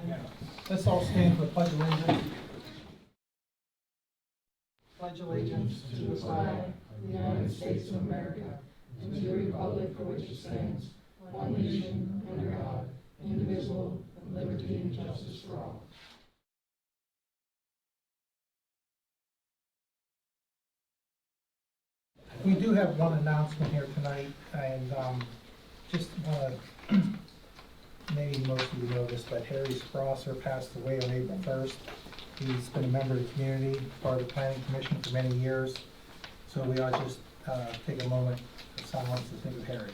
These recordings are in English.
Yeah. Let's all stand for the pledge of allegiance. Pledge allegiance to the flag of the United States of America and to the republic for which it stands, one nation, under God, indivisible, with liberty and justice for all. We do have one announcement here tonight, and just want to, maybe most of you know this, but Harry Sprosser passed away on April 1st. He's been a member of the community, part of the planning commission for many years, so we ought to just take a moment of silence to think of Harry.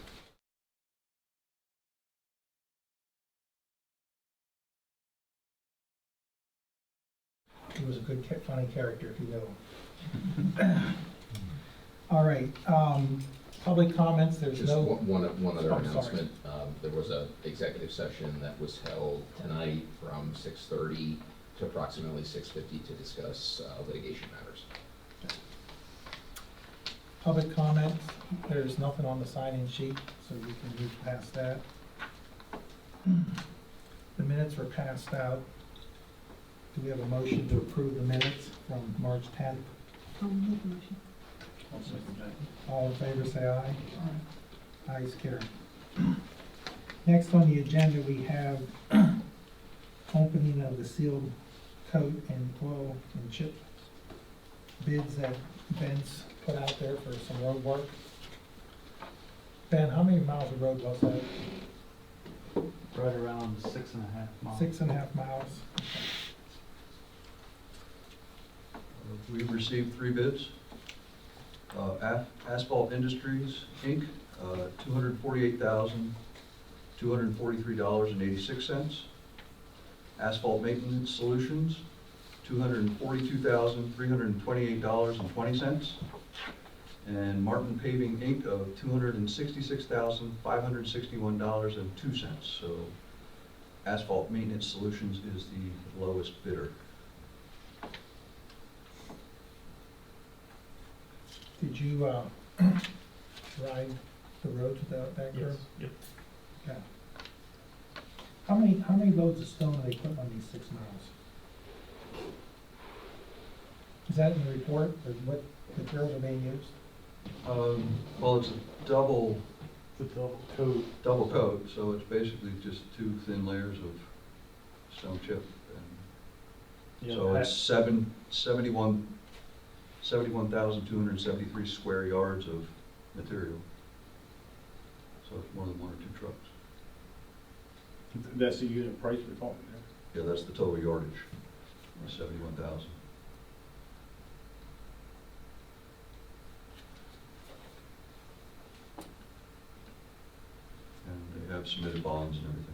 He was a good, funny character, if you know him. All right, public comments, there's Just no... one other Oh, announcement. There was an executive session that was held tonight from 6:30 to approximately 6:50 to discuss litigation matters. Public comments, there's nothing on the sign-in sheet, so you can move past that. The minutes were passed out. Do we have a motion to approve the minutes from March 10th? I'll make a motion. I'll second that. All in favor, say aye. Aye is carried. Next on the agenda, we have opening of the sealed coat and oil and chip bids that Ben's put out there for some road work. Ben, how many miles of road was that? Right around 6.5 miles. 6.5 miles. We received 3 bids. Asphalt Industries, Inc., $248,243.86. Asphalt Maintenance Solutions, $242,328.20. And Martin Paving, Inc. of $266,561.02. So Asphalt Maintenance Solutions is the lowest bidder. Did you ride the road to that curve? Yep. Okay. How many loads of stone are they putting on these 6 miles? Is that in the report, or what materials are being used? Well, it's a double The double coat. so it's basically just 2 thin layers of stone chip. And so it's 71,273 square yards of material. So it's more than 1 or 2 trucks. That's the unit price we're talking there. Yeah, that's the total yardage, 71,000. And they have submitted bonds and everything.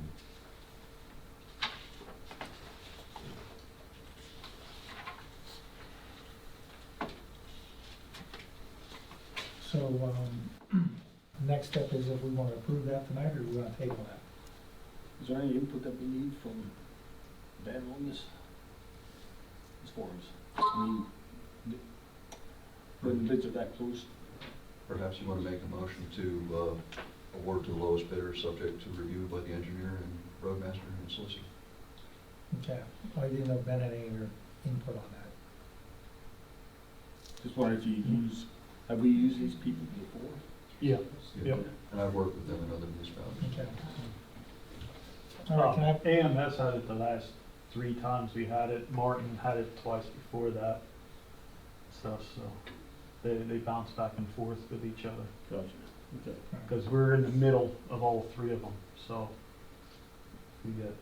So, next step is if we want to approve that tonight, or we want to table that? Is there any input that we need from Ben on this? As far as, when the bids are that close? Perhaps you want to make a motion to award to the lowest bidder, subject to review by the engineer and roadmaster and solicitor. Okay. I didn't know Ben had any of your input on that. Just wondering if you use, have we used these people before? Yeah. Yep. And I've worked with them in other municipalities. Okay. All right, can I, AMS had it the last 3 times we had it. Martin had it twice before that. Stuff, so they bounce back and forth with each other. Gotcha. Okay. Because we're in the middle of all 3 of them, so we get.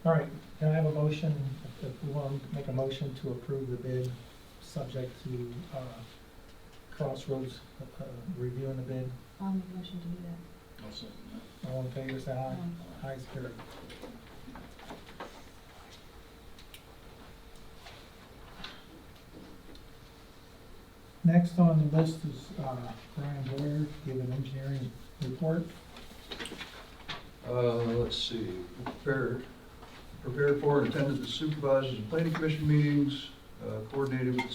all right, can I have a motion, if we want to make a motion to approve the bid, subject to Crossroads reviewing the bid? I'll make a motion to do that. I'll second that. All in favor, say aye. Aye. Aye is carried. Next on the list is Brian Boyer, give an engineering report. Let's see, prepared for and attended the supervisors and planning commission meetings, coordinated with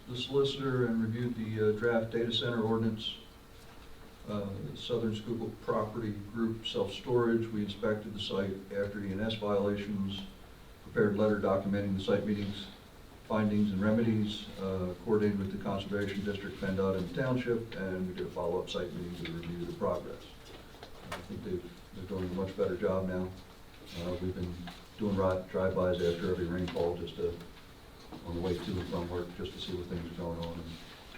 the solicitor and reviewed the draft data center ordinance. Southern Schuylkill Property Group Self-Storage. We inspected the site after ENS violations, prepared a letter documenting the site meetings, findings and remedies, coordinated with the Conservation District, PennDOT, and the Township, and we did a follow-up site meeting to review the progress. I think they're doing a much better job now. We've been doing drive-bys after every rainfall, just to, on the way to and from work, just to see what things are going on, and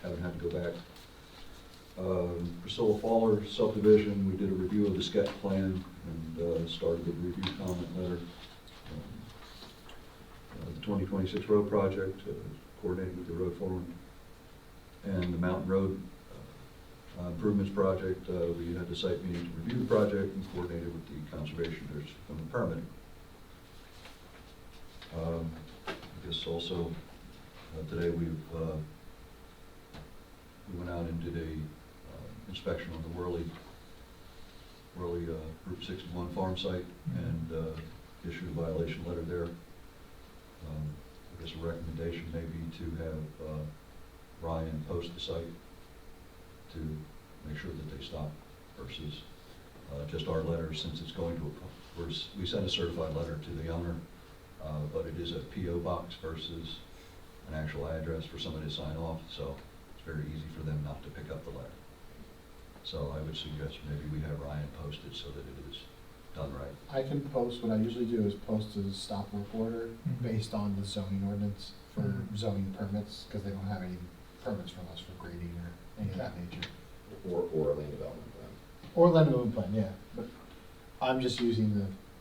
haven't had to go back. Priscilla Fowler subdivision, we did a review of the sketch plan and started the review comment letter. The 2026 road project, coordinated with the road foreman, and the Mountain Road improvements project. We had the site meeting to review the project and coordinated with the conservation district on the permitting. I guess also today we went out and did a inspection on the Worley Group 61 farm site and issued a violation letter there. I guess a recommendation may be to have Ryan post the site to make sure that they stop versus just our letter, since it's going to we sent a certified letter to the owner, but it is a P.O. box versus an actual address for somebody to sign off, so it's very easy for them not to pick up the letter. So I would suggest maybe we have Ryan post it so that it is done right. I can post, what I usually do is post a stop work order based on the zoning ordinance for zoning permits, because they don't have any permits from us for grading or any of that nature. Or a land development plan. Or land development plan, yeah, but I'm just using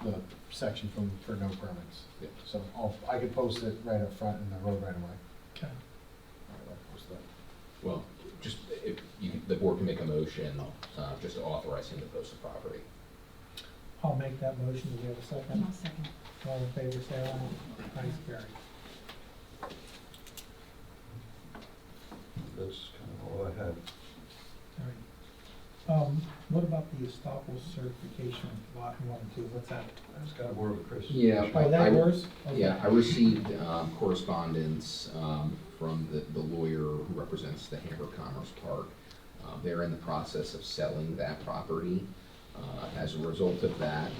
the section for no permits. Yeah. So I could post it right up front in the road right away. Okay. I'll post that. Well, just, if the board can make a motion, just to authorize him to post the property. I'll make that motion. Do we have a second? I'll second. All in favor, say aye. Ayes, carried. That's kind of all I had. All right. What about the estoppel certification, lot 1 and 2? What's that? That's kind of more of a Chris. Yeah. Oh, that yours? Okay. Yeah, I received correspondence from the lawyer who represents the Hamburg Commerce Park. They're in the process of selling that property. As a result of that,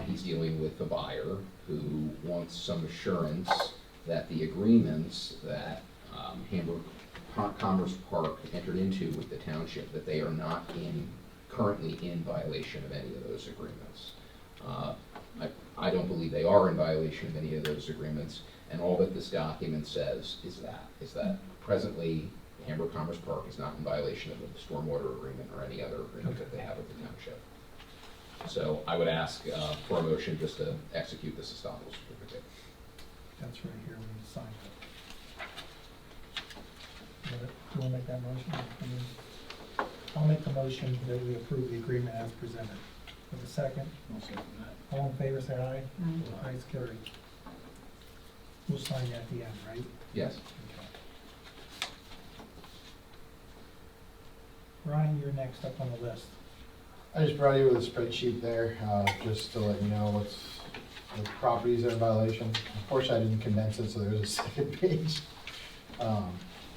he's dealing with a buyer who wants some assurance that the agreements that Hamburg Commerce Park entered into with the township, that they are not currently in violation of any of those agreements. I don't believe they are in violation of any of those agreements, and all that this document says is that presently Hamburg Commerce Park is not in violation of the stormwater agreement or any other agreement that they have with the township. So I would ask for a motion just to execute this estoppel certificate. That's right here, we need to sign it. Do you want to make that motion? I'll make the motion that we approve the agreement as presented. With a second? I'll second that. All in favor, say aye. Aye. Ayes, carried. We'll sign that at the end, right? Yes. Okay. Ryan, you're next up on the list. I just brought you with a spreadsheet there, just to let you know what's the properties that are in violation. Unfortunately, I didn't condense it, so there's a second page.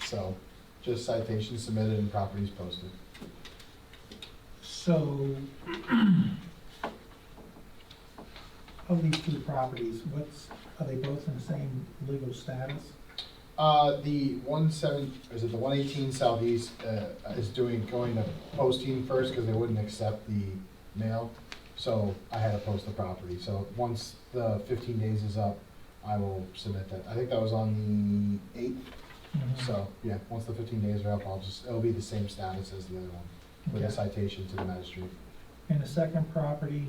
So, just citations submitted and properties posted. So, of these two properties, are they both in the same legal status? The 118 Southeast is going to posting first because they wouldn't accept the mail. So I had to post the property. So once the 15 days is up, I will submit that. I think that was on the 8th. So yeah, once the 15 days are up, it'll be the same status as the other one with a Okay. citation to the magistrate. And the second property,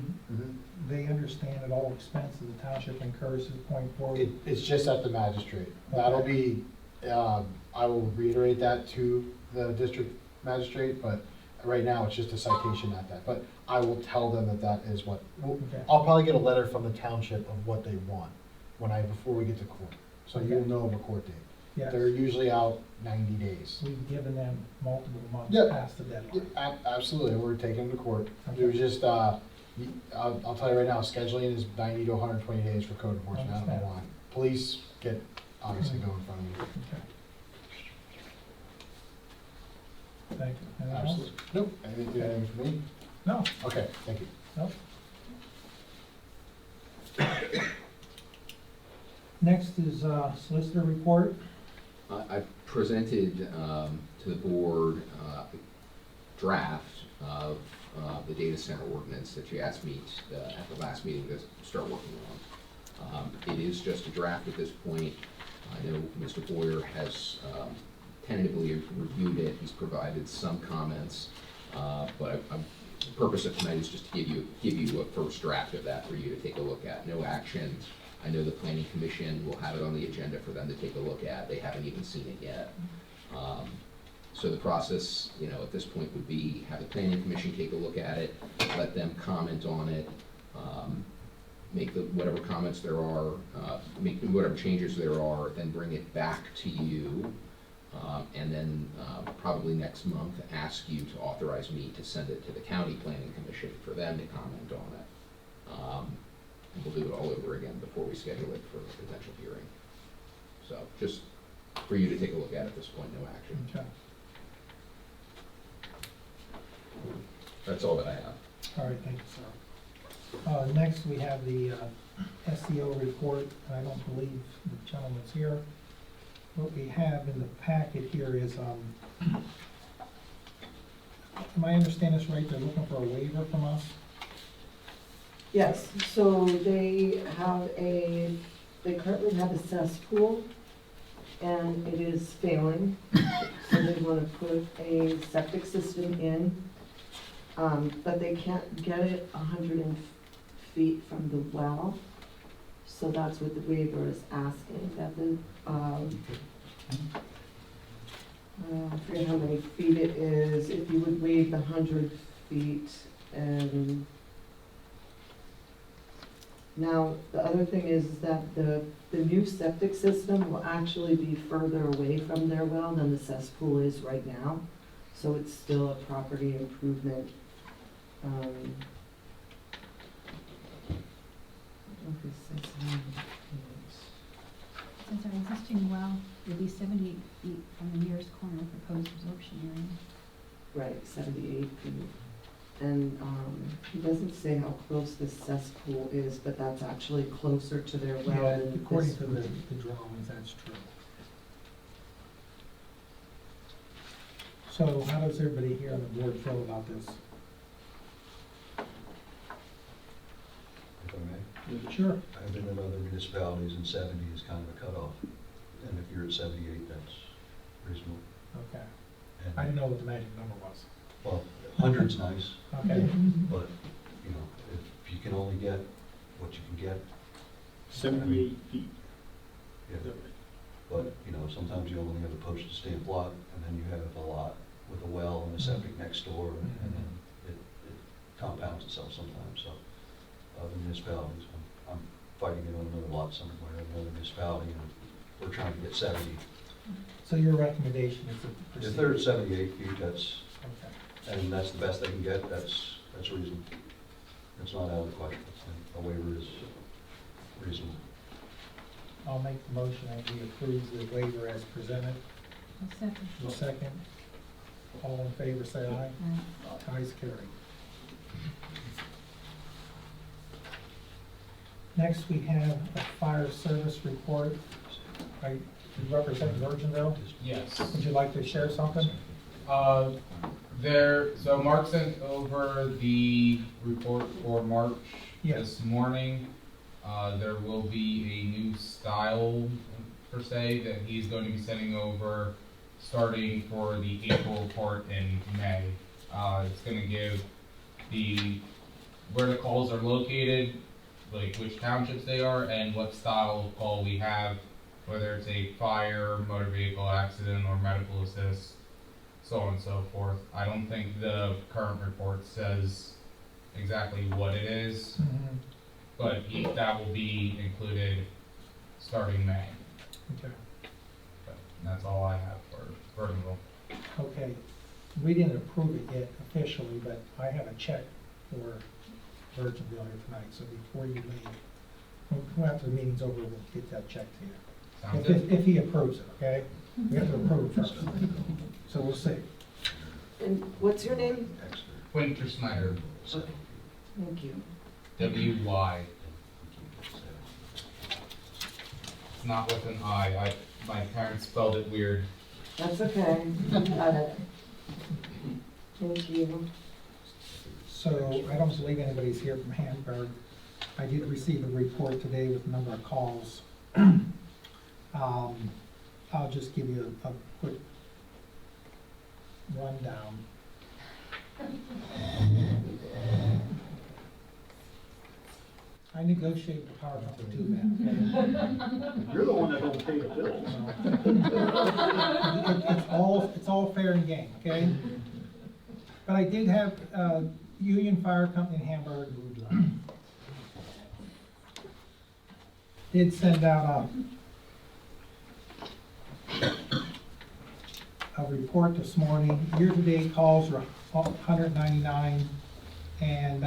they understand that all expenses the township incurs to the point forward? It's just at the magistrate. That'll be, I will reiterate that to the district magistrate, but right now it's just a citation at that. But I will tell them that is what, Okay. I'll probably get a letter from the township of what they want before we get to court. So Okay. you'll know of a court date. Yes. They're usually out 90 days. We've given them multiple months Yeah. past the deadline. Absolutely, we're taking them to court. Okay. It was just, I'll tell you right now, scheduling is 90 to 120 days for code enforcement. I don't know Understand. why. Police obviously go in front of you. Okay. Thank you. Anything else? Absolutely. Nope, anything for me? No, Okay, thank you. nope. Next is solicitor report. I presented to the board draft of the data center ordinance that you asked me at the last meeting to start working on. It is just a draft at this point. I know Mr. Boyer has tentatively reviewed it. He's provided some comments, but the purpose of tonight is just to give you a first draft of that for you to take a look at. No action. I know the planning commission will have it on the agenda for them to take a look at. They haven't even seen it yet. So the process, at this point would be have the planning commission take a look at it, let them comment on it, make whatever comments there are, make whatever changes there are, then bring it back to you, and then probably next month ask you to authorize me to send it to the county planning commission for them to comment on it. And we'll do it all over again before we schedule it for a potential hearing. So just for you to take a look at this point, no action. Okay. That's all that I have. All right, thank you, sir. Next, we have the SEO report. I don't believe the gentleman's here. What we have in the packet here is, am I understanding this right, they're looking for a waiver from us? Yes, so they currently have a cesspool, and it is failing. So they want to put a septic system in, but they can't get it 100 feet from the well. So that's what the waiver is asking, that the, I forget how many feet it is, if you would waive the 100 feet. And now, the other thing is that the new septic system will actually be further away from their well than the cesspool is right now. So it's still a property improvement. Since our existing well will be 78 feet from the nearest corner of proposed absorption area. Right, 78 feet. And he doesn't say how close this cesspool is, but that's actually closer to their well Yeah, than according this to one. the drawings, that's true. So how does everybody here on the board feel about this? If I may. Sure. I've been in other municipalities and 70 is kind of a cutoff. And if you're at 78, that's reasonable. Okay. And, I didn't know what the magic number was. well, 100's nice, Okay. but, if you can only get what you can get, 78 feet. yeah. But, sometimes you only have a postage stamp lot, and then you have a lot with a well and a septic next door, and then it compounds itself sometimes, so. Other municipalities, I'm fighting it on another lot somewhere, another municipality, and we're trying to get 70. So your recommendation is to proceed? If they're at 78 feet, that's, Okay. and that's the best they can get, that's reasonable. It's not out of the question. A waiver is reasonable. I'll make the motion that we approve the waiver as presented. A second. The second. All in favor, say aye. Ayes carried. Next, we have a fire service report. You represent Virginville. Yes. Would you like to share something? So Mark sent over the report for March Yes. this morning. There will be a new style, per se, that he's going to be sending over starting for the April report in May. It's going to give where the calls are located, like which townships they are, and what style of call we have, whether it's a fire, motor vehicle accident, or medical assist, so on and so forth. I don't think the current report says exactly what it is, but that will be included starting May. Okay. But that's all I have for Virginville. Okay. We didn't approve it yet officially, but I have a check for Virginville here tonight, so before you leave, after the meeting's over, we'll get that check to you. Sounds good? If he approves it, okay? We have to approve it first. So we'll see. And what's your name? Exeter. Winter Snyder, Thank you. W-Y. It's not with an I. My parents spelled it weird. That's okay. Got it. Thank you. So I don't believe anybody's here from Hamburg. I did receive a report today with a number of calls. I'll just give you a quick rundown. I negotiate with the power company too, man. You're the one that don't pay the bills. It's all fair and game, okay? But I did have, Union Fire Company in Hamburg did send out a report this morning. Year-to-date calls are 199, and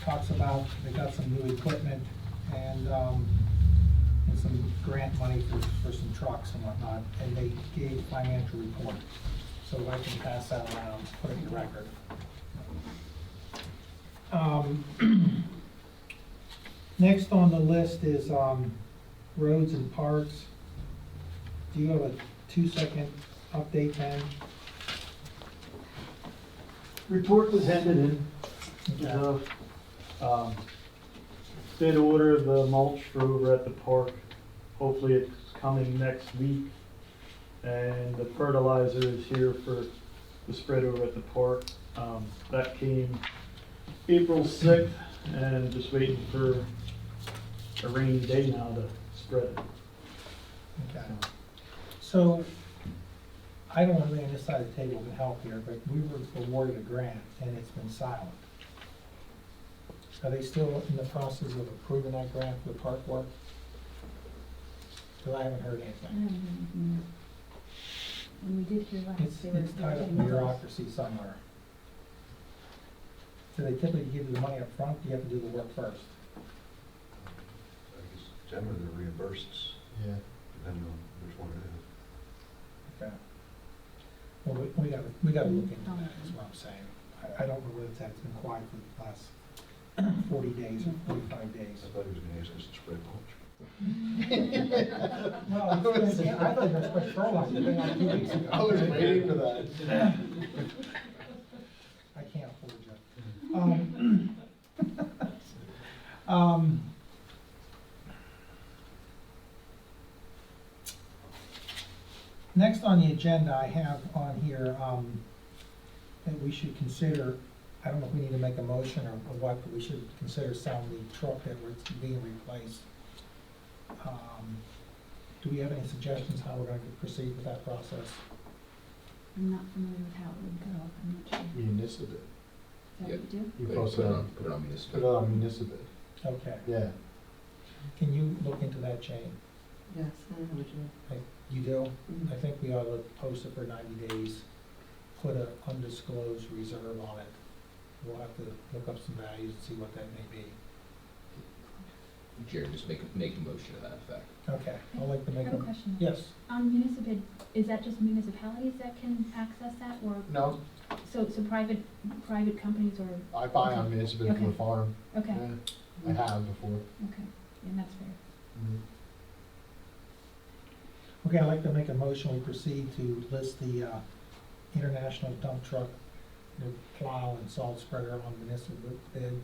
talks about they got some new equipment and some grant money for some trucks and whatnot, and they gave a financial report. So I can pass that around, put it in the record. Next on the list is roads and parks. Do you have a 2-second update, Ben? Report was handed in. Did order the mulch for over at the park. Hopefully it's coming next week. And the fertilizer is here for the spread over at the park. That came April 6th, and just waiting for a rainy day now to spread it. Okay. So, I don't know if on this side of the table can help here, but we were awarded a grant and it's been silent. Are they still in the process of approving that grant for the park work? Because I haven't heard I anything. haven't heard anything yet. When we did hear last, It's they were. tied up in bureaucracy somewhere. Do they typically give you the money up front? Do you have to do the work first? I guess generally they're reimbursed, Yeah. depending on which one it is. Okay. Well, we gotta look into that, is what I'm saying. I don't know whether it's been quiet for the last 40 days or 45 days. I thought he was gonna ask us to spread mulch. Well, I thought you were supposed to fertilize it like 2 weeks ago. I was waiting for that. I can't afford you. Next on the agenda, I have on here, that we should consider, I don't know if we need to make a motion or what, but we should consider selling the truck that was being replaced. Do we have any suggestions how we're going to proceed with that process? I'm not familiar with how it would go, I'm not sure. Municipal. Is that what you do? You Put post it it on, on, put it on put municipal. it on municipal. Okay. Yeah. Can you look into that, Jane? Yes, I know what you You do? mean. I think we ought to post it for 90 days, put an undisclosed reserve on it. We'll have to look up some values and see what that may be. Jerry, just make a motion to that effect. Okay, I'd like to I make have a a, question. yes, On municipal, is that just municipalities that can access that, or, No, so private companies or, I buy on municipal for the Okay. farm. okay, Yeah, I have before. okay, and that's fair. okay, I'd like to make a motion, we proceed to list the international dump truck, the plow and salt spreader on municipal bid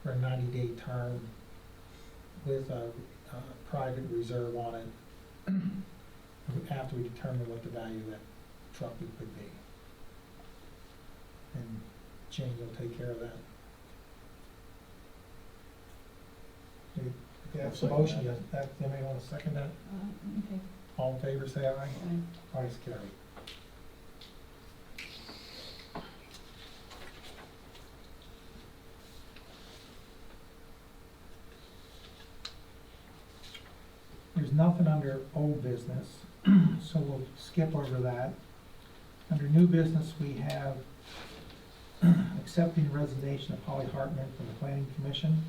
for a 90-day term with a private reserve on it after we determine what the value of that truck could be. And Jane will take care of that. Okay, that's the motion, anybody want to second that? Okay. All in favor, say aye. Aye is carried. There's nothing under old business, so we'll skip over that. Under new business, we have accepting resignation of Polly Hartman from the Planning Commission.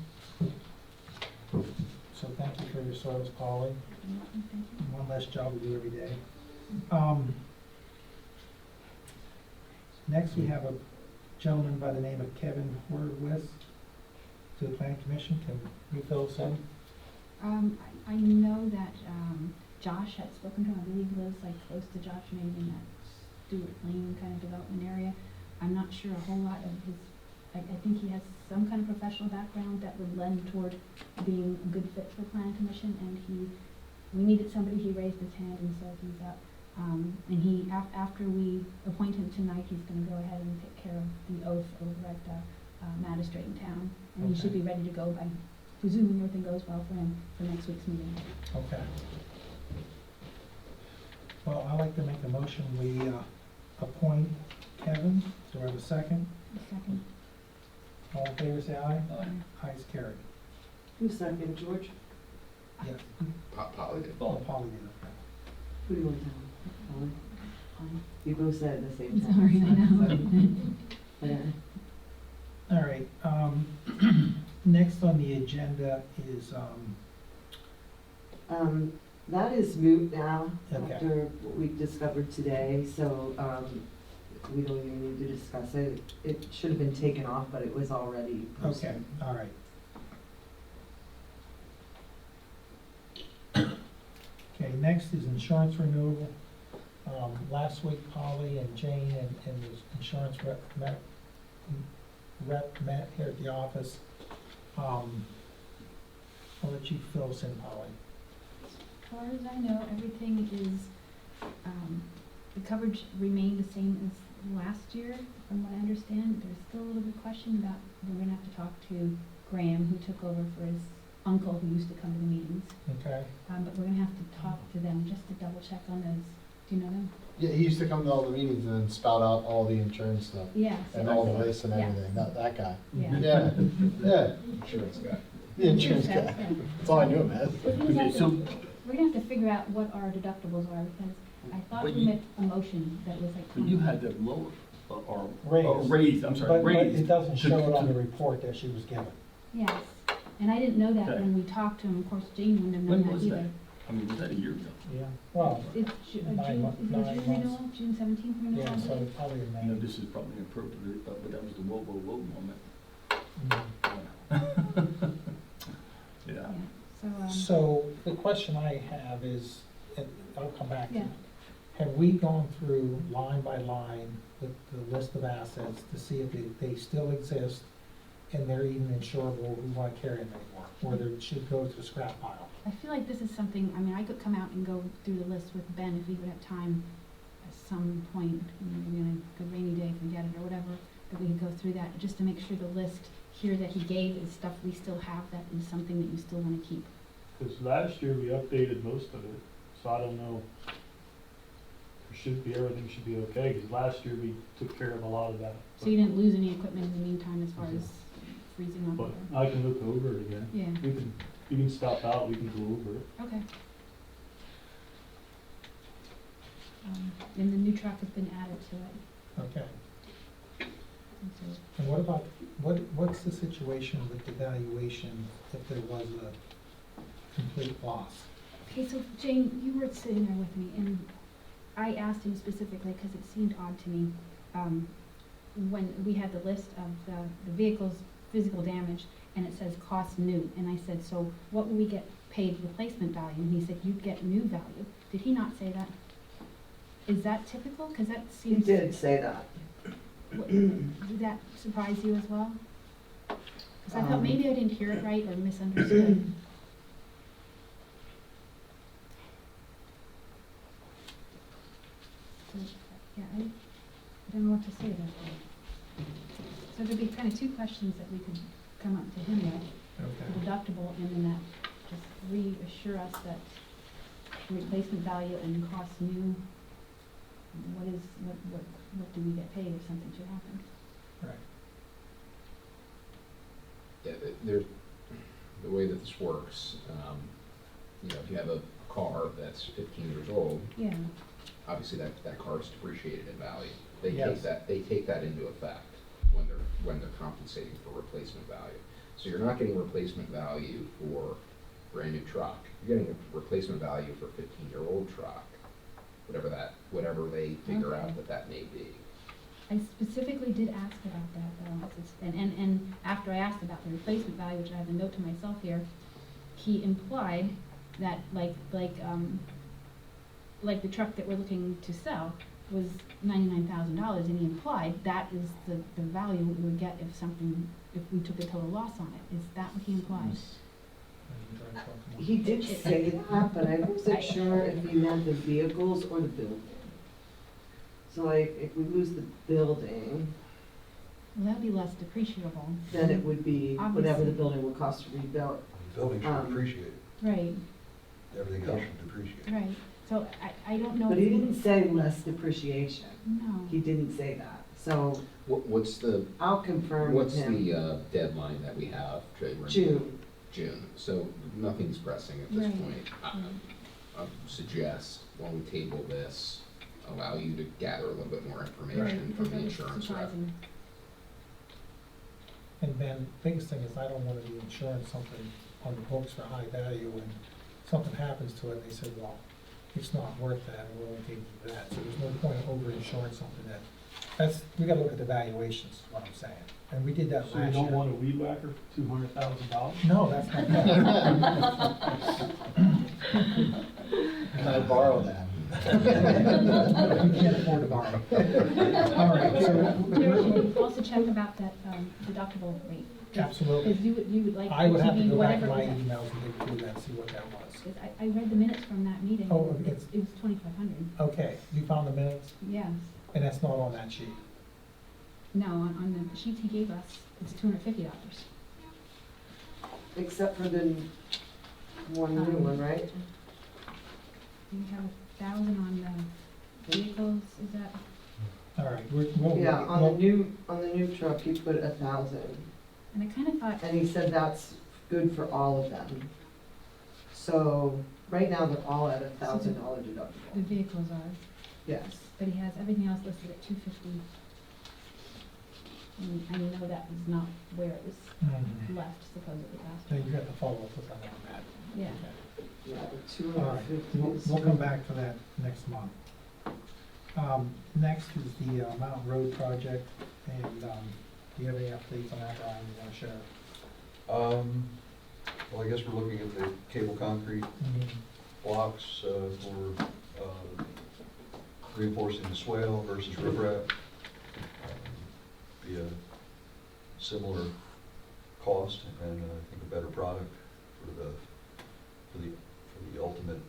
So thank you for your service, Polly. One less job we do every day. Next, we have a gentleman by the name of Kevin Horwitz to the Planning Commission. Can you fill us in? I know that, Josh had spoken to him, I believe he lives like close to Josh, maybe in that Stewart Lane kind of development area. I'm not sure a whole lot of his, I think he has some kind of professional background that would lend toward being a good fit for Planning Commission, and we needed somebody, he raised his hand and said he's up. And he, after we appoint him tonight, he's gonna go ahead and take care of the oath over at the magistrate in town. And he should be ready to go by, presuming everything goes well for him, for next week's meeting. Okay. Well, I'd like to make a motion, we appoint Kevin. Do I have a second? A second. All in favor, say aye. Aye. Ayes carried. Who's second, George? Yes. Polly did. Oh, Polly did, okay. Who do you want to tell? Ellen? Fine. You both said it at the same Sorry, time. I know. Yeah. All right, next on the agenda is, That is moot now, Okay. after what we discovered today, so, we don't even need to discuss it. It should have been taken off, but it was already posted. okay, all right. Okay, next is insurance renewal. Last week, Polly and Jane and the insurance rep met here at the office. I'll let you fill us in, Polly. As far as I know, everything is, the coverage remained the same as last year, from what I understand. There's still a little bit of question about, we're gonna have to talk to Graham, who took over for his uncle who used to come to the meetings. Okay, But we're gonna have to talk to them just to double check on those. Do you know them? Yeah, he used to come to all the meetings and then spout out all the insurance stuff Yes. and all the lists and Yeah. everything, that guy. Yeah. Yeah, yeah, Insurance guy. the insurance guy. Yeah. That's all I knew him as. We're gonna Okay, have so, to- we're gonna have to figure out what our deductibles are, because I thought But we you- made a motion that was like but you 20. had that lower, or Raised. raised, I'm sorry, but raised. it doesn't to- show it on to- the report that she was given. Yes, and I didn't know that Okay. when we talked to him. Of course, Jane wouldn't have known When that was either. that? I mean, was that a year ago? Yeah. Well, It's June, is it a June 9 months. renewal, June 17th renewal? yeah, I so believe? probably in I know May. this is probably inappropriate, but that was the whoa, whoa, whoa moment. Mhm. Yeah. Yeah, so, So the question I have is, and I'll come back to Yeah. it. Have we gone through line by line with the list of assets to see if they still exist and they're even insurable, we want to carry them anymore, or they should go to the scrap pile? I feel like this is something, I mean, I could come out and go through the list with Ben if he would have time at some point, maybe on a good rainy day, forget it or whatever, that we could go through that, just to make sure the list here that he gave is stuff we still have, that is something that you still want to keep. Because last year we updated most of it, so I don't know. Everything should be okay, because last year we took care of a lot of that. So you didn't lose any equipment in the meantime as far as freezing up? But or- I can look over it again. Yeah, You can stop out, we can go over it. okay. And the new truck has been added to it. Okay, And so- and what about, what's the situation with the valuation if there was a complete loss? Okay, so Jane, you were sitting there with me, and I asked him specifically, because it seemed odd to me, when we had the list of the vehicle's physical damage, and it says cost new, and I said, so what will we get paid replacement value? And he said, you'd get new value. Did he not say that? Is that typical? Because that You seems. did say that. Did that surprise you as well? Because I thought maybe I didn't hear it right or misunderstood. So, yeah, I don't know what to say about that. So there'd be kind of two questions that we could come up to him with, the deductible, and then that just reassure us that replacement value and cost new, what do we get paid if something should happen? Right. Yeah, there, the way that this works, if you have a car that's 15 years old, Yeah, obviously that car is depreciated in value. They Yes. take that into effect when they're compensating for replacement value. So you're not getting replacement value for brand new truck. You're getting a replacement value for 15-year-old truck, whatever they figure Okay. out that may be. I specifically did ask about that, and after I asked about the replacement value, which I have a note to myself here, he implied that like the truck that we're looking to sell was $99,000, and he implied that is the value we would get if we took a total loss on it. Is that what he implied? He did say that, but I wasn't sure if he meant the vehicles or the building. So like, if we lose the building, Well, that'd be less depreciable. then it would be whatever the Obviously. building would cost to rebuild. The building should appreciate, Right, everything else should depreciate. right. So I don't know. But if he didn't say less depreciation. No. He didn't say that. So What's the, I'll confirm with what's him. the deadline that we have, Jay? June. June, so nothing's pressing at this Right. point. I suggest when we table this, allow you to gather a little bit more information Right, from because the that was insurance rep. surprising. And Ben, biggest thing is I don't wanna be insuring something on the books for high value and something happens to it, and they say, well, it's not worth that, and we're only taking that, so there's no point of over-insuring something we gotta look at the valuations, is what I'm saying, and we did that last So year. you don't want a weed whacker for $200,000? No, that's not bad. Can I borrow that? We can't afford to borrow. All right, so, Can you also check about that deductible rate? absolutely. Because you would like I would have to TV, go back to whatever my it was. emails and dig through that, and see what that was. 'Cause I read the minutes from that meeting. Oh, and it's- It was 2,500, Okay, you found the minutes, yes. and that's not on that sheet. No, on the sheets he gave us, it's $250. Except for the one new one, right? You have 1,000 on the vehicles, is that? All right, we'll. Yeah, on the new truck, he put 1,000. And I kind of thought, And he said that's good for all of them. So, right now, they're all at $1,000 the deductible. vehicles are, Yes. but he has everything else listed at 250. And I know that was not where it was Mhm. left supposedly last So year. you got to follow up with them on that. Yeah. Okay. Yeah, the All right, 250 we'll, is. we'll come back to that next month. Next is the Mountain Road project, and, do you have any updates on that, Brian, you wanna share? Well, I guess we're looking at the cable concrete blocks for reinforcing the swale versus riprap. Be a similar cost and I think a better product for the ultimate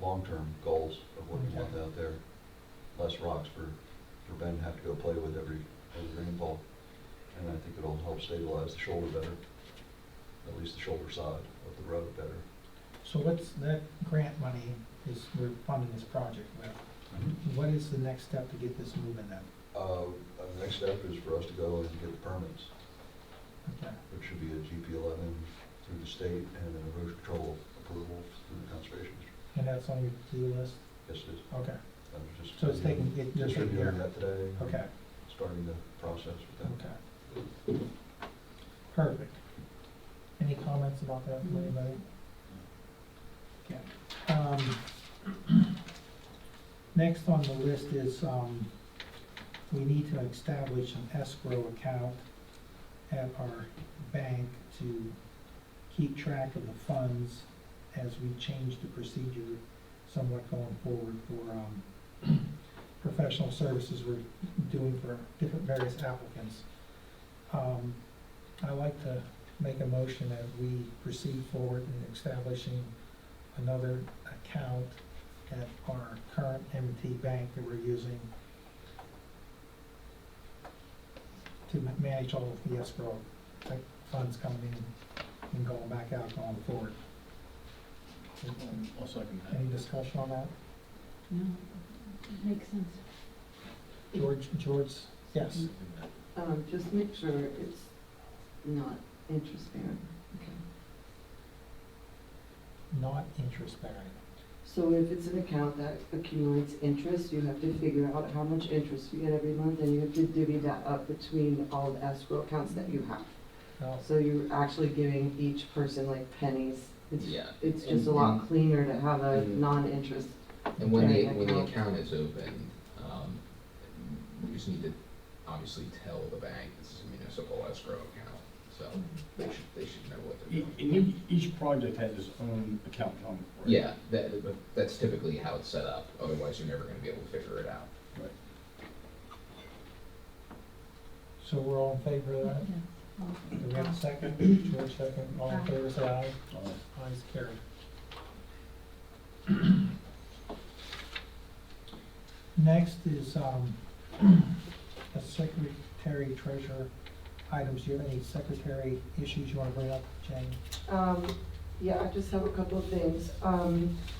long-term goals of what we want out there. Less rocks for Ben to have to go play with every rainfall. And I think it'll help stabilize the shoulder better, at least the shoulder side of the road better. So what's that grant money we're funding this project with? What is the next step to get this moving then? The next step is for us to go and get the permits, Okay, which should be a GP11 through the state and an erosion control approval through the conservation district. and that's on your to-do list? Yes, it is. Okay, I was just so it's taking, you're just taking care reviewing of it? that today. and Okay, Starting the process with that. okay. Perfect. Any comments about that from anybody? Okay. Next on the list is, we need to establish an escrow account at our bank to keep track of the funds as we change the procedure somewhat going forward for, professional services we're doing for different various applicants. I'd like to make a motion that we proceed forward in establishing another account at our current M&T bank that we're using to manage all of the escrow, like funds coming in and going back out going forward. I'll second that. Any discussion on that? No, it makes sense. George, yes? Just make sure it's not interest bearing. Okay. Not interest bearing. So if it's an account that accumulates interest, you have to figure out how much interest you get every month, and you have to divvy that up between all the escrow accounts that you have. No. So you're actually giving each person like pennies. Yeah. It's just And- a lot and- cleaner to have a and- non-interest. And when the Account. account is opened, we just need to obviously tell the bank this is a municipal escrow account, so they should know what they're doing. And each project has its own account number, right? Yeah, that's typically how it's set up, otherwise you're never gonna be able to figure it out. Right. So we're all in favor of that? Yes. Do we have a second? George second, all in favor, say aye. Uh, Ayes carried. Next is, a secretary treasurer items. Do you have any secretary issues you wanna bring up, Jane? Yeah, I just have a couple of things.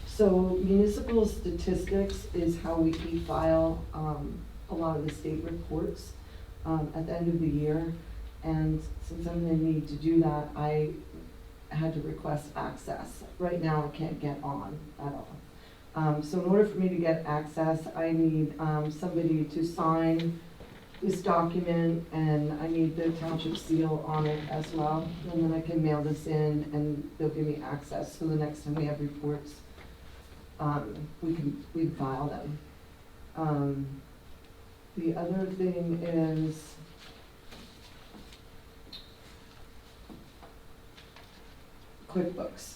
So municipal statistics is how we e-file, a lot of the state reports, at the end of the year. And since I'm gonna need to do that, I had to request access. Right now, I can't get on at all. So in order for me to get access, I need, somebody to sign this document, and I need the township seal on it as well. And then I can mail this in, and they'll give me access, so the next time we have reports, we file them. The other thing is, QuickBooks.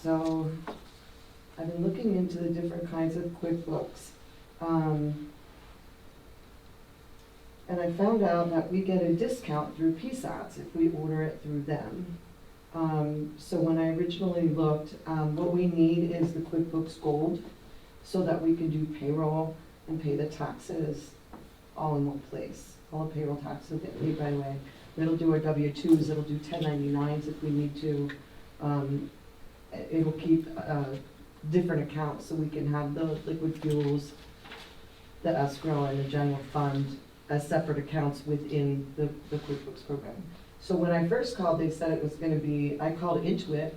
So, I've been looking into the different kinds of QuickBooks. And I found out that we get a discount through PSATs if we order it through them. So when I originally looked, what we need is the QuickBooks Gold so that we can do payroll and pay the taxes all in one place. All the payroll taxes will get paid right away. It'll do our W-2s, it'll do 1099s if we need to. It'll keep different accounts so we can have the liquid fuels, the escrow, and the general fund as separate accounts within the QuickBooks program. So when I first called, they said it was gonna be, I called into it,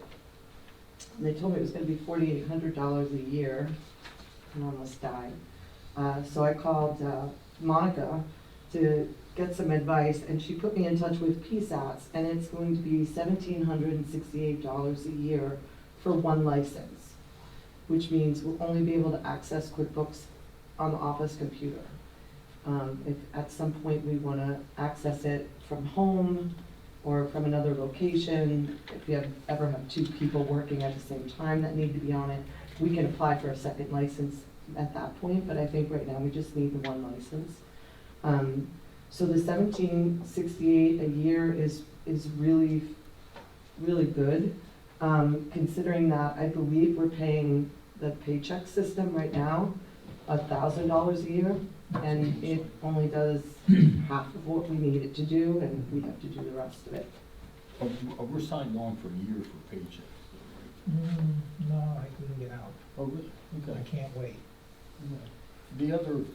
and they told me it was gonna be $4,800 a year, and I almost died. So I called Monica to get some advice, and she put me in touch with PSATs, and it's going to be $1,768 a year for one license, which means we'll only be able to access QuickBooks on the office computer. If at some point we want to access it from home or from another location, if we ever have two people working at the same time that need to be on it, we can apply for a second license at that point, but I think right now we just need the one license. So the $1,768 a year is really, really good, considering that I believe we're paying the paycheck system right now $1,000 a year, and it only does half of what we need it to do, and we have to do the rest of it. We're signed on for a year for paychecks, No, I couldn't get out. oh, really? I Okay. can't wait. The other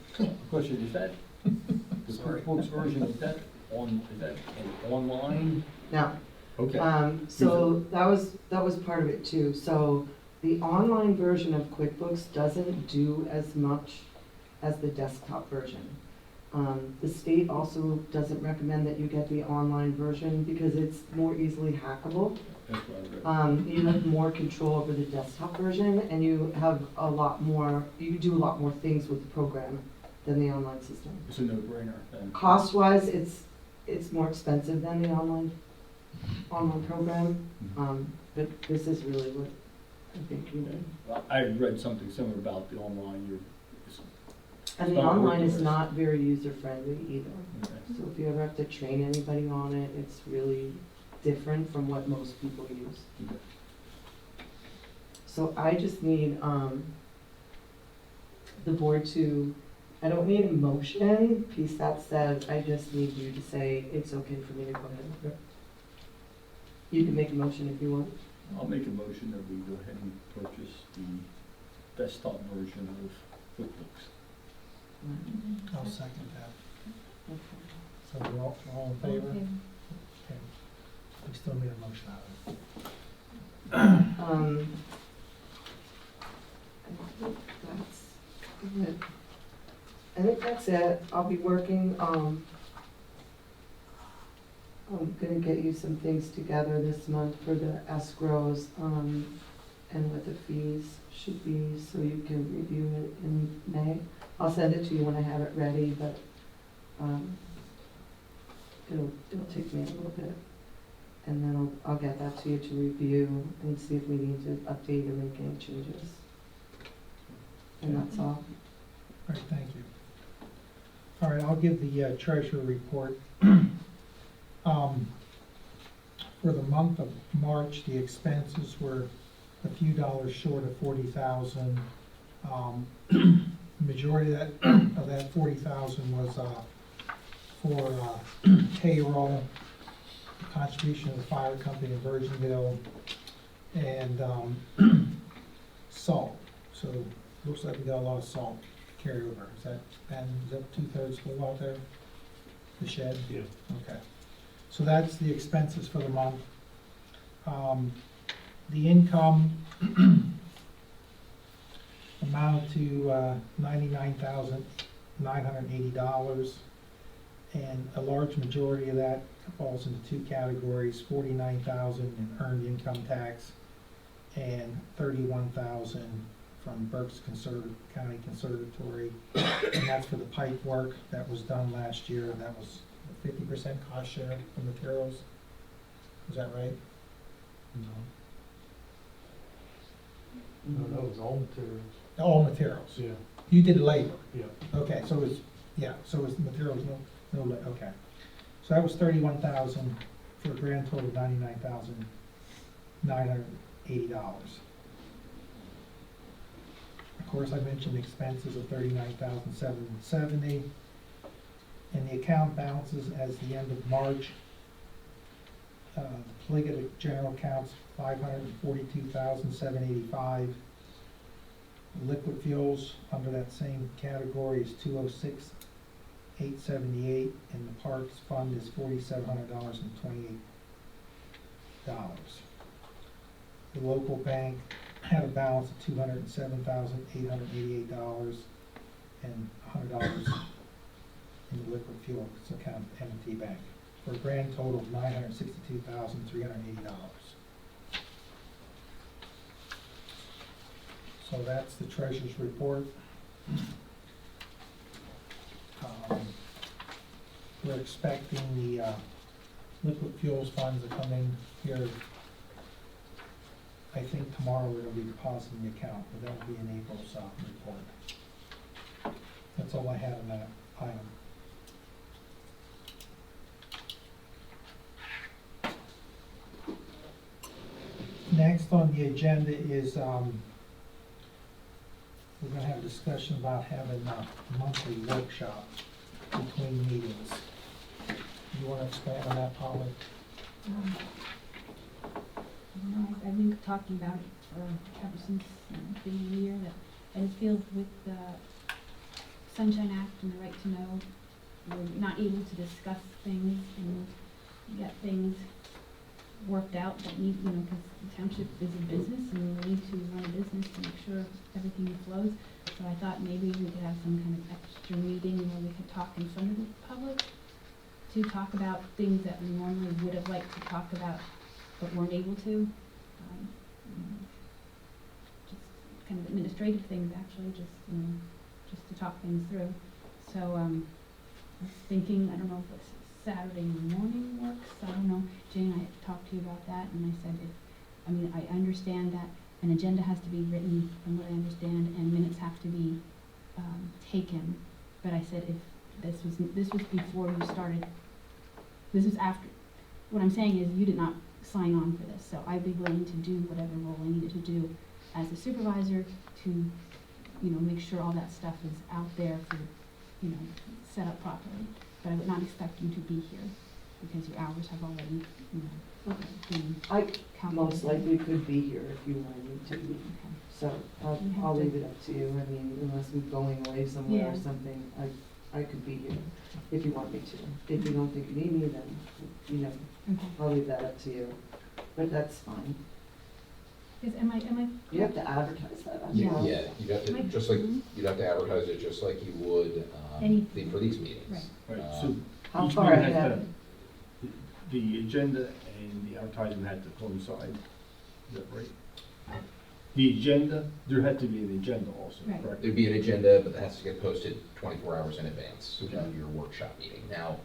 question, is that, the Sorry. QuickBooks version, is that an online? Now, Okay. so that was part of it too. So the online version of QuickBooks doesn't do as much as the desktop version. The state also doesn't recommend that you get the online version because it's more easily hackable. That's what I read. You have more control over the desktop version, and you have a lot more, you can do a lot more things with the program than the online system. It's a no-brainer then. Cost-wise, it's more expensive than the online program, but this is really what I think you need. I read something similar about the online, And the Not online is working. not very user-friendly either. okay. So if you ever have to train anybody on it, it's really different from what most people use. Okay. So I just need, the board to, I don't need a motion, PSAT said, I just need you to say it's okay for me to go ahead. Okay. You can make a motion if you want. I'll make a motion that we go ahead and purchase the desktop version of QuickBooks. I'll second that. Okay. So we're all in favor? Okay. We still need a motion out of it. I think that's it. I'll be working, I'm gonna get you some things together this month for the escrows. and what the fees should be, so you can review it in May. I'll send it to you when I have it ready, but, it'll take me a little bit. And then I'll get that to you to review and see if we need to update or make any changes. And that's all. All right, thank you. All right, I'll give the treasurer report. For the month of March, the expenses were a few dollars short of 40,000. Majority of that 40,000 was for payroll, the contribution of the fire company in Virginville, and salt. So looks like we got a lot of salt carryover. Is that 2/3 full out there? The shed? Yeah. Okay. So that's the expenses for the month. The income amounted to $99,980, and a large majority of that falls into two categories: $49,000 in earned income tax and $31,000 from Berks County Conservatory, and that's for the pipe work that was done last year. That was 50% cost share for materials. Is that right? No, that was all materials. All materials. Yeah. You did labor. Yeah. Okay, so it's, yeah, so it's materials, okay. So that was 31,000 for a grand total of $99,980. Of course, I mentioned expenses of $39,770. And the account balances as the end of March, the Pliget general accounts $542,785. Liquid fuels under that same category is $206,878, and the parks fund is $4,700.28. The local bank had a balance of $207,888 and $100 in the liquid fuel account, M&T Bank, for a grand total of $962,380. So that's the treasurer's report. We're expecting the liquid fuels funds to come in here. I think tomorrow it'll be deposited in the account, but that will be in April's report. That's all I have on that item. Next on the agenda is, we're gonna have a discussion about having a monthly workshop between meetings. You wanna expand on that, Polly? I've been talking about it for ever since the beginning of the year, that I just feel with the Sunshine Act and the right to know, we're not able to discuss things and get things worked out that need, because the township is a business and we need to run a business to make sure everything flows. So I thought maybe we could have some kind of extra meeting where we could talk in front of the public to talk about things that we normally would have liked to talk about but weren't able to. Just kind of administrative things, actually, just to talk things through. So I was thinking, I don't know if it's Saturday morning works. I don't know. Jane, I talked to you about that, and I said, I understand that an agenda has to be written, from what I understand, and minutes have to be taken. But I said, if this was before you started, this is after. What I'm saying is, you did not sign on for this, so I'd be willing to do whatever role I needed to do as a supervisor to, make sure all that stuff is out there for, set up properly. But I would not expect you to be here because your hours have already, been I calculated. most likely could be here if you wanted me to be. Okay. So You have I'll to- leave it up to you. I mean, unless we're going away somewhere or Yeah. something, I could be here if you want me to. If you don't think you need me, then, Okay. I'll leave that up to you. But that's fine. Is, am I? You have to advertise that. as Yeah. well. Yeah, you'd have to, Mike? just like, you'd have to advertise it just like you would, Any- for these meetings. Right. Right, so How each far meeting has ahead? to, the agenda and the advertising had to coincide, is that right? The agenda, there had to be an agenda also, Right. correct? There'd be an agenda, but that has to get posted 24 hours in advance Okay. of your workshop meeting. Now,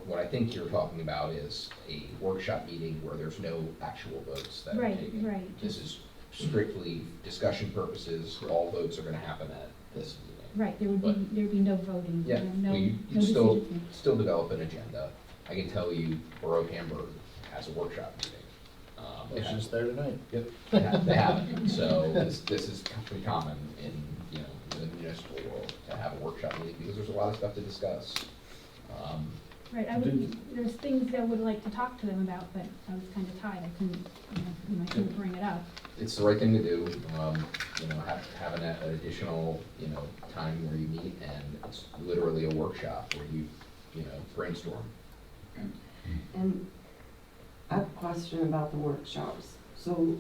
what I think you're talking about is a workshop meeting where there's no actual votes that are Right, taken. right. This is strictly discussion purposes, all votes are gonna happen at this meeting. Right, there'd be no voting, Yeah, no, well, you no still, decision. still develop an agenda. I can tell you Borough of Hamburg has a workshop meeting. They It's have- just there tonight. Yep, they have it. So this is pretty common in, you know, the municipal world to have a workshop meeting because there's a lot of stuff to discuss. Right, there's things I would like to talk to them about, but I was kind of tied, I couldn't, I couldn't bring it up. It's the right thing to do, you know, have an additional, you know, time where you meet and it's literally a workshop where you know, brainstorm. And I have a question about the workshops. So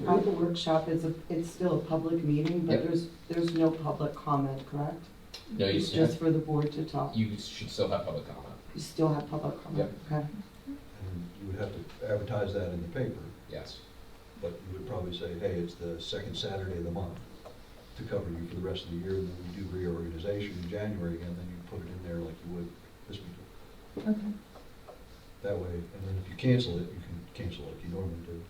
at the workshop, it's still a public meeting, but Yep. there's no public comment, correct? No, It's just for the board to talk. you should still have public comment. You still have public comment, okay? And you would have to advertise that in the paper, Yes. but you would probably say, hey, it's the second Saturday of the month to cover you for the rest of the year, and then we do reorganization in January again, then you put it in there like you would this week. Okay. That way, and then if you cancel it, you can cancel like you normally do.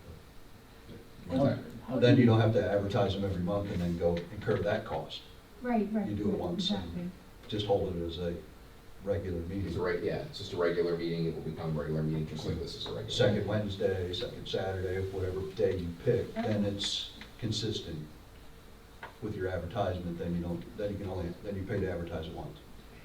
Okay. Then you don't have to advertise them every month and then go incur that cost. Right, right. You do it once and- Exactly. Just hold it as a regular meeting. It's just a regular meeting, it will become a regular meeting, just like this is a regular. Second meeting. Wednesday, second Saturday, whatever day you pick, then it's consistent with your advertisement, then you don't, then you pay to advertise it once,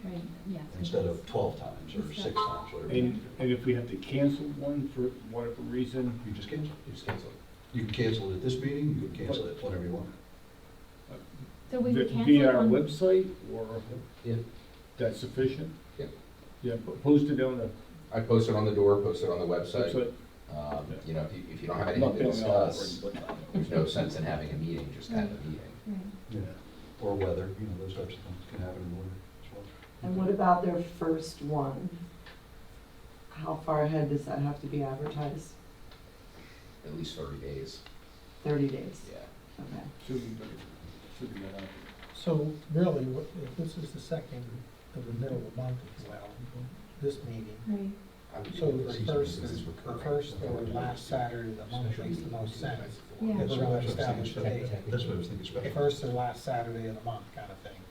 Right, yes. instead of 12 times or 6 times, whatever. And if we have to cancel one for whatever reason, You just cancel. You just cancel it. You can cancel it at this meeting, you can cancel it whenever you want. So we would cancel via our on- website, or Yeah. that's sufficient? Yeah. Yeah, post it on the I post it on the door, post it on the website. website. You know, if you don't have I'm anything not to feeling all discuss, over, but- there's no sense in having a meeting, just have a meeting. Right. Yeah. Or weather, you know, those types of things can happen in the winter as well. And what about their first one? How far ahead does that have to be advertised? At least 30 days, 30 days? yeah. Okay. Should be that. So really, if this is the second of the middle of the month as well, this meeting, Right. I would so do the it first, because it's the recurring. first or last Saturday of the month makes the most sense. Yeah. If That's we're what I gonna was thinking, establish a date, that's what I was thinking, special. first or last Saturday of the month kind of thing.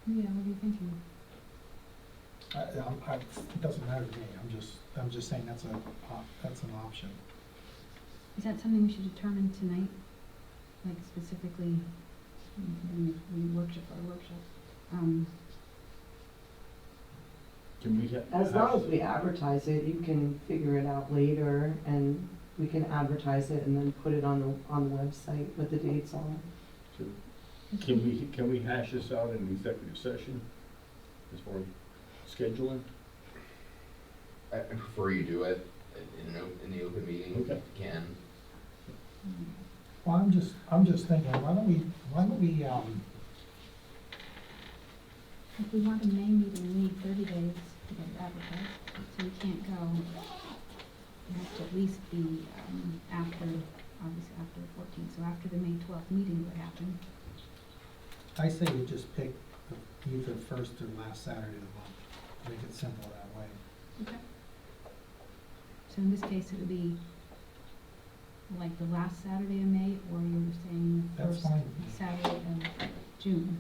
Yeah, what are you thinking? It doesn't matter to me, I'm just saying that's an option. Is that something we should determine tonight? Like specifically, when we workshop our workshop? Can we have? As long as we advertise it, you can figure it out later, and we can advertise it and then put it on the website with the dates on it. Can we hash this out in executive session as far as scheduling? I prefer you do it in the open meeting, if Okay. you can. Well, I'm just thinking, why don't we, If we want a May meeting, we need 30 days to get it advertised, so we can't go. It has to at least be obviously after the 14th, so after the May 12th meeting would happen. I say we just pick either first or last Saturday of the month, make it simple that way. Okay. So in this case, it would be like the last Saturday of May, or you were saying the That's first fine. Saturday of June?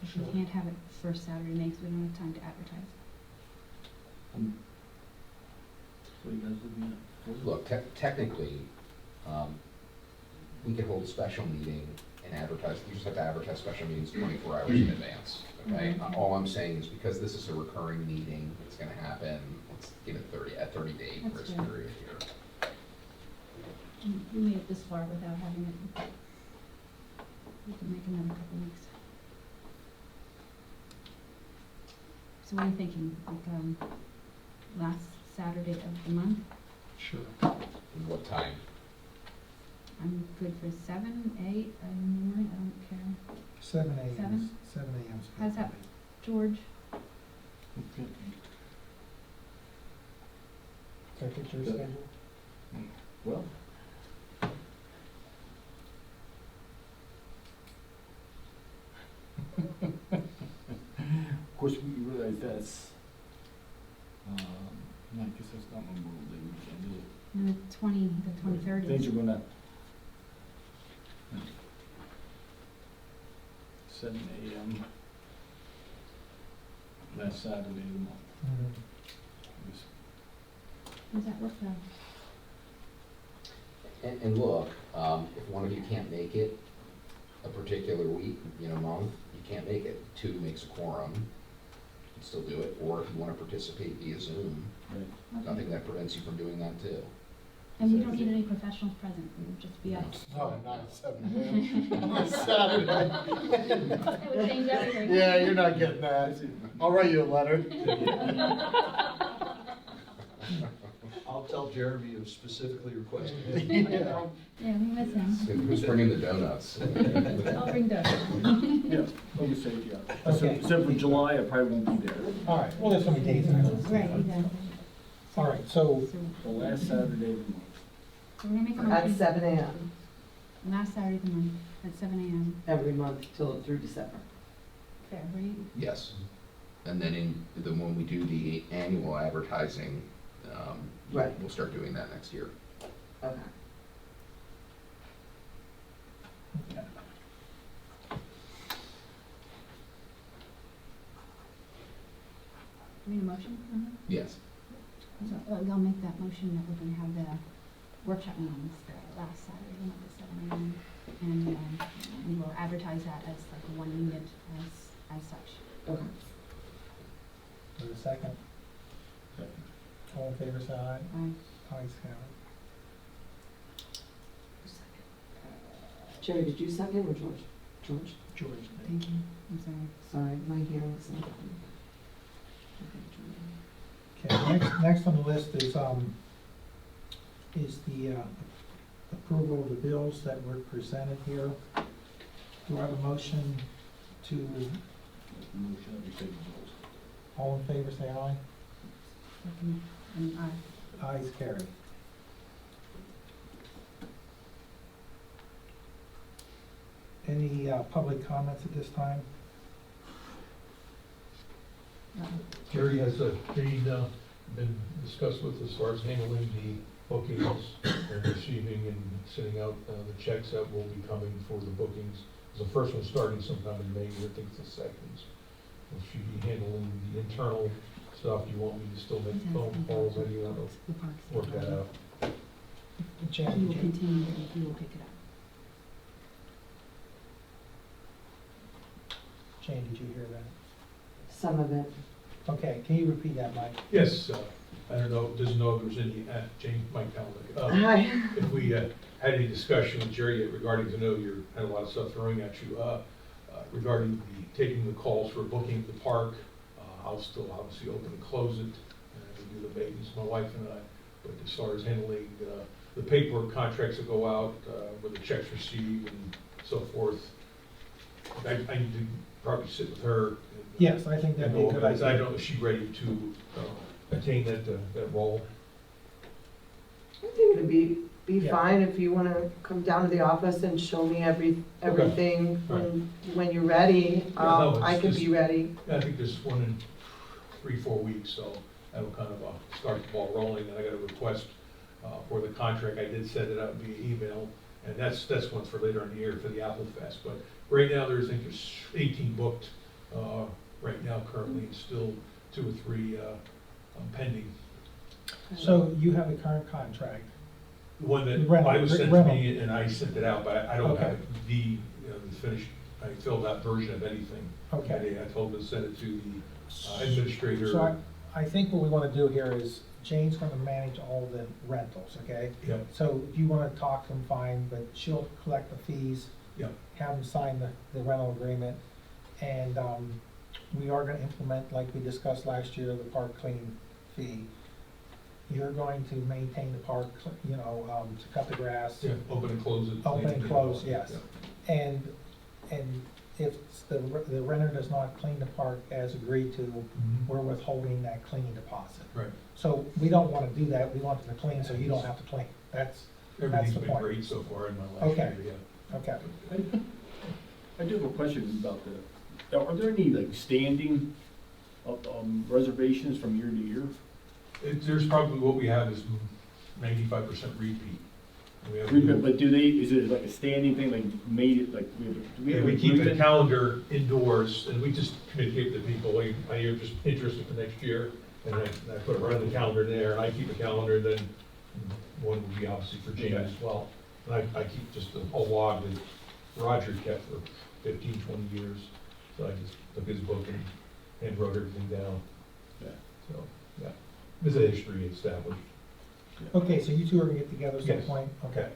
If we Sure. can't have it first Saturday of May, because we don't have time to advertise. So you guys looking at? Look, technically, we could hold a special meeting and advertise, you just have to advertise special meetings 24 hours in advance, okay? Mhm. All I'm saying is because this is a recurring meeting, it's gonna happen, let's give it a 30-day That's grace fair. period here. We made it this far without having it. We can make another couple weeks. So what are you thinking, like, last Saturday of the month? Sure. And what time? I'm good for 7, 8, in the morning, I don't care. 7 a.m. Seven? 7 a.m. 's good How's for that? me. George? Can I get your Good. schedule? Well, I guess that's not Memorial Day weekend, is it? And the 23rd Things is. are gonna. 7 a.m. last Saturday of the month. Mhm. Does that work though? And look, if one of you can't make it a particular week, month, you can't make it, 2 makes a quorum, you can still do it, or if you wanna participate via Zoom, Right. nothing that prevents you from doing that too. And we don't need any professionals present, it would just be No. us. No, not at 7 a.m. on a Saturday. It would change everything. Yeah, you're not getting that. I'll write you a letter. I'll tell Jeremy you specifically requested it. Yeah, we miss him. Who's bringing the donuts? I'll bring Doug. Yeah, like you said, yeah. Okay. Except for July, I probably won't be there. All right, well, there's so many days in it. Right, exactly. All right, so, So The last Saturday of the month. we're gonna make a At motion. 7 a.m. Last Saturday of the month at 7 a.m. every month till through December. Fair, right? Yes. And then when we do the annual advertising, Right. we'll start doing that next year. Okay. We need a motion on that? Yes. So I'll make that motion that we're gonna have the workshop meetings the last Saturday, of the month at 7 a.m. And we will advertise that as like a 1 unit as such. Okay. there's a second. Second. All in favor, say aye. Aye. Ayes have Jerry, did you second or George? George? George. Thank you. I'm sorry. Sorry, my hearing's not. Okay, it. Okay, next on the list is the approval of the bills that were presented here. Do I have a motion to, Motion that we pay the bills. all in favor, say aye. Second. And aye. Ayes carried. Any public comments at this time? Jerry has been discussed with as far as handling the bookings and receiving and sending out the checks that will be coming for the bookings. The first one starting sometime in May, I think it's the second. Will she be handling the internal stuff? Do you want me to still make phone calls? How do you want to The parks. work that out? Jan, He will did you- continue, he will pick it up. Jane, did you hear that? some of it. Okay, can you repeat that, Mike? Yes, I don't know, doesn't know if there's any, Jane, Mike Calnick. Hi. If we had any discussion with Jerry regarding, I know you had a lot of stuff throwing at you, regarding taking the calls for booking the park. I'll still obviously open and close it, and we do the maintenance, my wife and I. But as far as handling the paperwork contracts that go out, with the checks received and so forth, I need to probably sit with her. And, Yes, I think that'd be a good I idea. don't know if she's ready to attain that role. I think it'd be Yeah. fine if you wanna come down to the office and show me everything when you're ready. no, it's I can just- be ready. I think there's one in 3-4 weeks, so that'll kind of start the ball rolling. And I got a request for the contract. I did send it out via email, and that's one for later in the year for the Apple Fest. But right now, I think there's 18 booked right now currently, and still 2 or 3 pending. So you have a current contract? The one that Rental, I was sent to rental. me, and I sent it out, but I don't Okay. have the finished, I filled out version of anything. Okay. I told them to send it to the administrator. So I think what we want to do here is Jane's going to manage all the rentals, okay? Yep. So if you want to talk to them, fine, but she'll collect the fees. Yep. Have them sign the rental agreement. And we are going to implement, like we discussed last year, the park clean fee. You're going to maintain the park, to cut the grass. Yeah, open and close it. Open and close, Yeah. yes. And if the renter does not clean the park as agreed to, Mhm. we're withholding that cleaning deposit. Right. So we don't want to do that, we want it to clean, so you don't have to clean. That's Everything's the been point. great so far in my last Okay. year, yeah. Okay. I do have a question about are there any like standing reservations from year to year? There's probably, what we have is 95% repeat. We have- But do they, is it like a standing thing, like made it, like, do we Yeah, have we keep a agreement? calendar indoors, and we just communicate with the people, like, you're just interested for next year, and I put it right on the calendar there, and I keep a calendar, and then one would be obviously for James as well. And I keep just a log that Roger kept for 15, 20 years, so I just took his book and wrote everything down. Yeah. So, yeah, there's a history established. Okay, so you two are gonna get together at some Yes. point? Okay.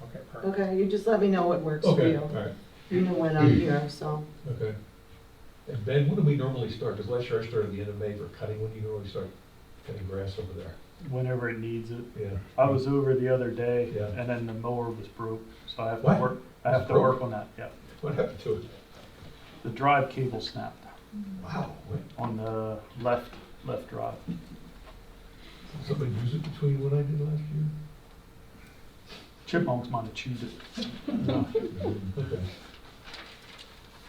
Okay, perfect. Okay, you just let me know what works for Okay, you. all right, You know when I'm here, so. okay. And Ben, when do we normally start? Because last year I started at the end of May for cutting. When do you normally start cutting grass over there? Whenever it needs it. Yeah. I was over the other day, Yeah. and then the mower was broke, so I have to What? work, I have to Broke? work on that, yeah. What happened to it? The drive cable snapped Wow. on the left drive. Somebody use it between what I did last year? Chipmunks might have chewed it. Okay.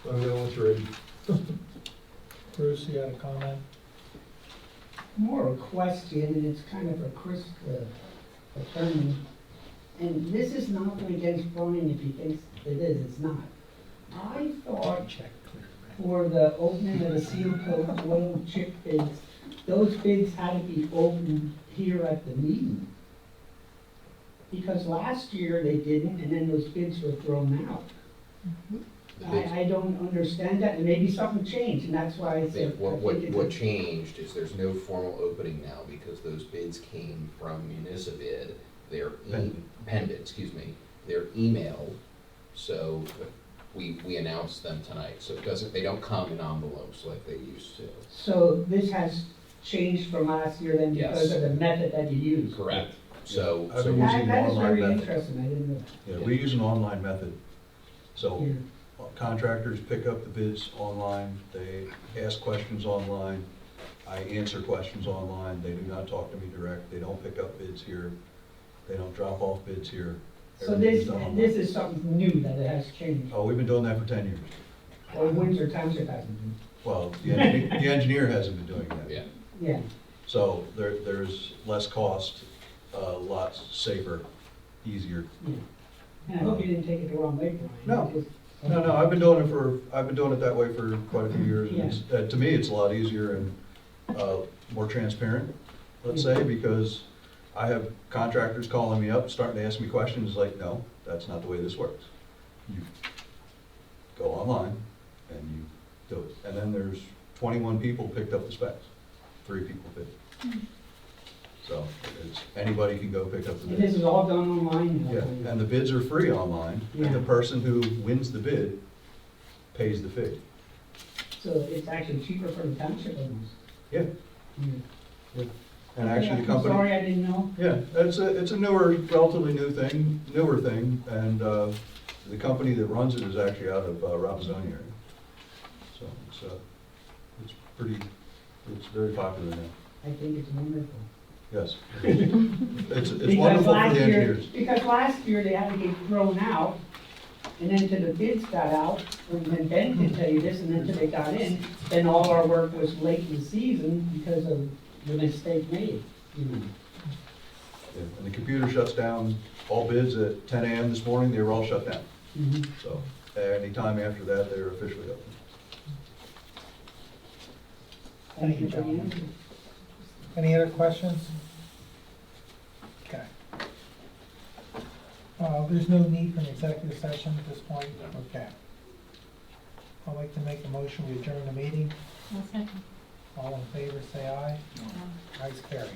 Let me know once you're ready. Bruce, you had a comment? More a question, and it's kind of a Chris, attorney. And this is nothing against Brian if he thinks it is, it's not. I thought Check clear. for the opening of the seal coat oil chip bids, those bids had to be opened here at the meeting. Because last year they didn't, and then those bids were thrown out. I don't understand that, and maybe something changed, and that's why I said. I think it's a- What changed is there's no formal opening now because those bids came from Municipid. They're pen bid, excuse me. They're emailed, so we announced them tonight. So it doesn't, they don't come in envelopes like they used to. So this has changed from last year then because Yes. of the method that you use? Correct. So, I've so been using the That is online very method. interesting, I didn't know. Yeah, we use an online method. So Yeah. contractors pick up the bids online, they ask questions online, I answer questions online, they do not talk to me direct, they don't pick up bids here, they don't drop off bids here. So Everything's this, done online. this is something new that it has changed, Oh, we've been doing that for 10 years. or Windsor Township hasn't been. Well, the engineer hasn't been doing that. yeah. Yeah, So there's less cost, lot safer, easier. yeah. And I hope you didn't take it the wrong way, Brian. No. Just- No, I've been doing it that way for quite a few years. And it's, to me, it's a lot easier and more transparent, let's say, because I have contractors calling me up, starting to ask me questions, like, no, that's not the way this works. You go online and you do it. And then there's 21 people picked up the specs, 3 people bid. So it's, anybody can go pick up the And bids. this is all done online now. Yeah, and the bids are free online, and the Yeah. person who wins the bid pays the fee. So it's actually cheaper for the township almost. Yeah, Yeah. and actually the I'm company, sorry, I didn't know. yeah, it's a newer, relatively newer thing, and the company that runs it is actually out of Rappazzoni area. So it's very popular now, I think it's wonderful. yes. It's Because wonderful for last the year- engineers. Because last year they had to get thrown out, and then till the bids got out, and then Ben can tell you this, and then till they got in, then all our work was late in the season because of the mistake made, you know. Yeah, and the computer shuts down, all bids at 10 a.m. this morning, they were all shut down. Mhm. So anytime after that, they're officially open. Thank you, gentlemen. Any other questions? Okay. There's no need for an executive session at this point? Okay. I'd like to make a motion, we adjourn the meeting. I'll second. All in favor, say aye. Ayes carried.